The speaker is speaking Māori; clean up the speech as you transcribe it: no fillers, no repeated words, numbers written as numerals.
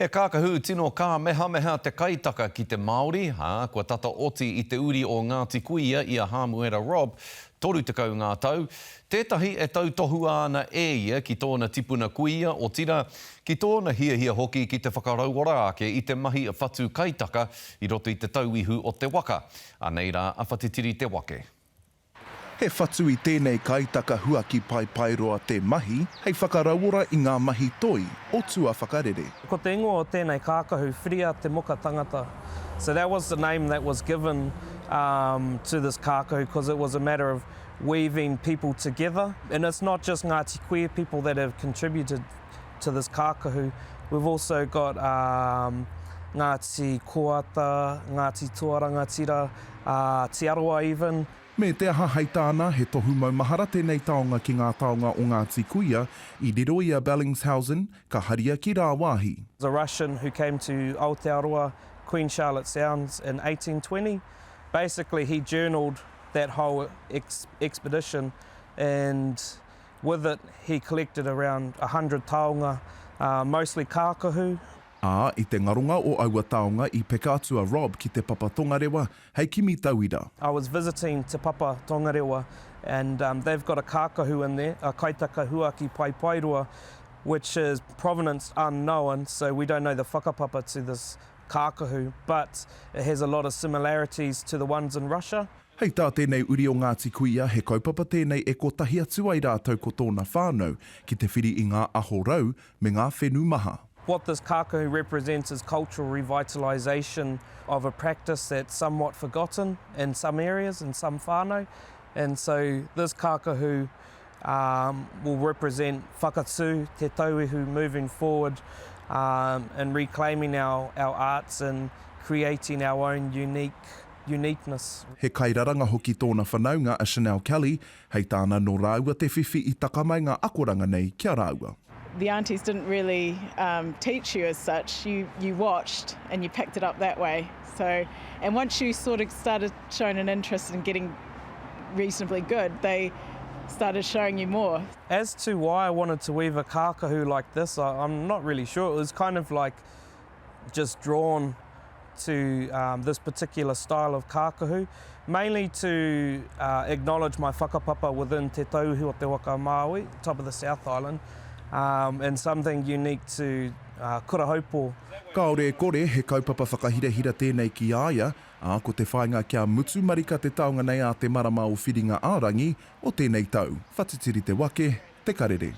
He kākahu tino kā meha te kaitaka ki te Māori, kua tata oti i te uri o Ngāti Kuia i a Hāmuera Rob, toru tekau ngā tau. Tētahi e tau tohu ana ia ki tōna tipuna kuia o tira, ki tōna hia hoki ki te whakarauora ake i te mahi a whatu kaitaka i roto i te tauihu o te waka. Anei rā, awhatitiri te wake. He whatu i tēnei kaitaka huaki pai roa te mahi, hei whakarauora i ngā mahi toi, o tua whakarere. Ko te ingoa o tēnei kākahu, whiria te moka tangata. So that was the name that was given to this kākahu because it was a matter of weaving people together. And it's not just Ngāti Kuia people that have contributed to this kākahu. We've also got Ngāti Koata, Ngāti Tuarangatira, Te Aroa even. Me te aha hei tāna, he tohu maumahara tēnei taonga ki ngā taonga o Ngāti Kuia, i riro i a Bellingshausen, ka haria ki rā wāhi. A Russian who came to Aotearoa, Queen Charlotte Sounds in 1820. Basically, he journaled that whole expedition, and with it, he collected around 100 taonga, mostly kākahu. I te ngaronga o aua taonga i peka atua Rob ki te Papa Tongarewa, hei kimi tauira. I was visiting Te Papa Tongarewa, and they've got a kākahu in there, a kaitaka huaki paipairua, which is provenance unknown, so we don't know the whakapapa to this kākahu, but it has a lot of similarities to the ones in Russia. Hei tā tēnei uri o Ngāti Kuia, he kaupapa tēnei e kotahi atua i rātou ko tōna whānau, ki te whiri i ngā aho rau me ngā whenu maha. What this kākahu represents is cultural revitalisation of a practice that's somewhat forgotten in some areas, in some whānau. And so this kākahu will represent whakatū, te tauihu moving forward and reclaiming our arts and creating our own uniqueness. He kairaranga hoki tōna whanaunga a Chanel Kelly, hei tāna no rāua te whiwhi i takamai ngā akoranga nei kia rāua. The aunties didn't really teach you as such. You watched and you picked it up that way. So, and once you sort of started showing an interest in getting reasonably good, they started showing you more. As to why I wanted to weave a kākahu like this, I'm not really sure. It was kind of like just drawn to this particular style of kākahu, mainly to acknowledge my whakapapa within Te Tauihu o Te Waka Māui, top of the South Island, and something unique to Kurahaupo. Kāore kore he kaupapa whakahirahira tēnei ki aia, ko te whainga kia mutu marika te taonga nei a te marama o whiringa ārangi o tēnei tau. Whatitiri te wake, te karere.